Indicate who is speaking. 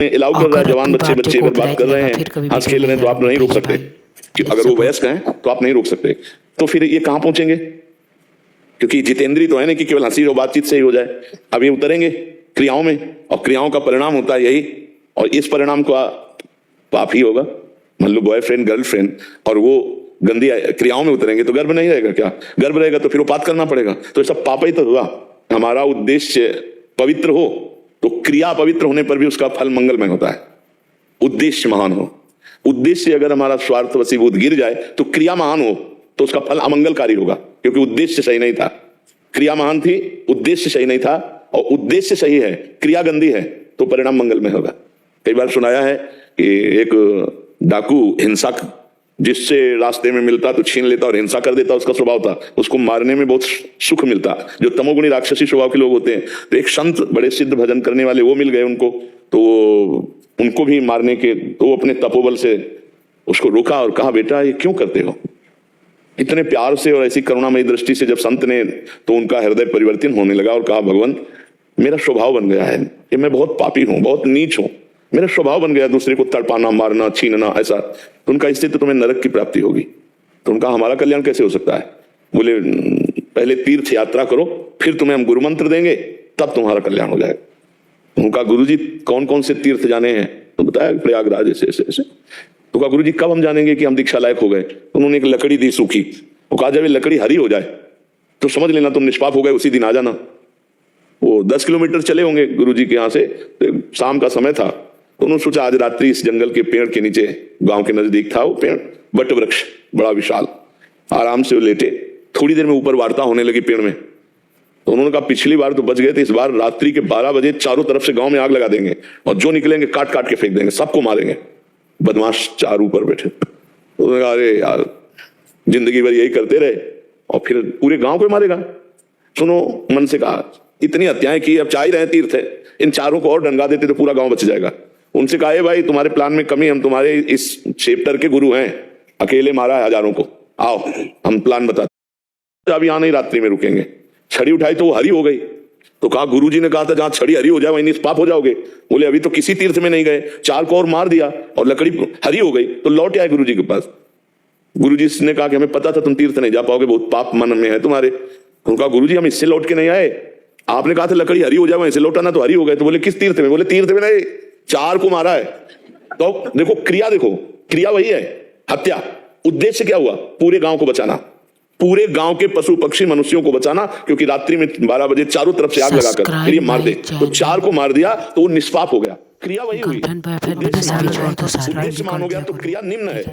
Speaker 1: Allow कर रहा है, जवान बच्चे बच्चे अगर बात कर रहे हैं, हंस खेल रहे हैं, तो आप नहीं रोक सकते। अगर वो वयस्क हैं तो आप नहीं रोक सकते। तो फिर ये कहां पहुंचेंगे? क्योंकि जितेंद्रीय तो है नहीं कि केवल हंसी और बातचीत से ही हो जाए। अब ये उतरेंगे क्रियाओं में, और क्रियाओं का परिणाम होता है यही, और इस परिणाम का पाप ही होगा। मान लो बॉयफ्रेंड गर्लफ्रेंड और वो गंदी क्रियाओं में उतरेंगे तो गर्भ नहीं रहेगा क्या? गर्भ रहेगा तो फिर वो पाप करना पड़ेगा। तो सब पाप ही तो हुआ। हमारा उद्देश्य पवित्र हो तो क्रिया पवित्र होने पर भी उसका फल मंगलमय होता है। उद्देश्य महान हो, उद्देश्य अगर हमारा स्वार्थ वशीभूत गिर जाए तो क्रिया महान हो तो उसका फल अमंगलकारी होगा, क्योंकि उद्देश्य सही नहीं था। क्रिया महान थी, उद्देश्य सही नहीं था, और उद्देश्य सही है, क्रिया गंदी है, तो परिणाम मंगलमय होगा। कई बार सुनाया है कि एक डाकू हिंसक जिससे रास्ते में मिलता तो छीन लेता और हिंसा कर देता, उसका स्वभाव था। उसको मारने में बहुत सुख मिलता। जो तमोगुणी राक्षसी स्वभाव के लोग होते हैं, तो एक संत बड़े सिद्ध भजन करने वाले वो मिल गए उनको, तो उनको भी मारने के, तो वो अपने तपोबल से उसको रोका और कहा, बेटा ये क्यों करते हो? इतने प्यार से और ऐसी करुणामयी दृष्टि से जब संत ने, तो उनका हृदय परिवर्तन होने लगा और कहा, भगवान मेरा स्वभाव बन गया है कि मैं बहुत पापी हूं, बहुत नीच हूं, मेरा स्वभाव बन गया दूसरे को तड़पाना, मारना, छीनना, ऐसा। तो उनका इससे तो तुम्हें नरक की प्राप्ति होगी। तो उनका हमारा कल्याण कैसे हो सकता है? बोले पहले तीर्थ यात्रा करो, फिर तुम्हें हम गुरु मंत्र देंगे, तब तुम्हारा कल्याण हो जाएगा। उनका गुरुजी कौन कौन से तीर्थ जाने हैं? तो बताया प्रयागराज ऐसे ऐसे ऐसे। तो कहा, गुरुजी कब हम जानेंगे कि हम दीक्षा लायक हो गए? उन्होंने एक लकड़ी दी सूखी। वो कहा, जब ये लकड़ी हरी हो जाए तो समझ लेना तुम निष्पाप हो गए, उसी दिन आ जाना। वो 10 किलोमीटर चले होंगे गुरुजी के यहाँ से, तो शाम का समय था। तो उन्होंने सोचा आज रात्रि इस जंगल के पेड़ के नीचे, गांव के नजदीक था वो पेड़, बट वृक्ष बड़ा विशाल, आराम से वो लेटे। थोड़ी देर में ऊपर वार्ता होने लगी पेड़ में। तो उन्होंने कहा, पिछली बार तो बच गए थे, इस बार रात्रि के 12 बजे चारों तरफ से गांव में आग लगा देंगे और जो निकलेंगे काट काट के फेंक देंगे, सबको मारेंगे। बदमाश चार ऊपर बैठे। तो उन्होंने कहा, अरे यार जिंदगी भर यही करते रहे और फिर पूरे गांव को मारेगा। सुनो, मन से कहा, इतनी हत्याएं की, अब चाह ही रहे तीर्थ है, इन चारों को और डंगा देते तो पूरा गांव बच जाएगा। उनसे कहा, भाई तुम्हारे प्लान में कमी, हम तुम्हारे इस चैप्टर के गुरु हैं, अकेले मारा है हजारों को, आओ हम प्लान बताते। अब यहां नहीं रात्रि में रुकेंगे। छड़ी उठाई तो वो हरी हो गई। तो कहा, गुरुजी ने कहा था जहां छड़ी हरी हो जाए वहीं निष्पाप हो जाओगे। बोले अभी तो किसी तीर्थ में नहीं गए, चार को और मार दिया और लकड़ी हरी हो गई, तो लौट आए गुरुजी के पास। गुरुजी ने कहा कि हमें पता था तुम तीर्थ नहीं जा पाओगे, बहुत पाप मन में है तुम्हारे। उनका, गुरुजी हम इससे लौट के नहीं आए, आपने कहा था लकड़ी हरी हो जाए वहीं से लौटाना, तो हरी हो गए। तो बोले किस तीर्थ में? बोले तीर्थ में नहीं, चार को मारा है। तो देखो क्रिया, देखो क्रिया वही है, हत्या। उद्देश्य क्या हुआ? पूरे गांव को बचाना, पूरे गांव के पशु पक्षी मनुष्यों को बचाना, क्योंकि रात्रि में 12 बजे चारों तरफ से आग लगाकर फिर ये मार दे। तो चार को मार दिया तो वो निष्पाप हो गया। क्रिया वही हुई, उद्देश्य मान हो गया तो क्रिया निम्न है।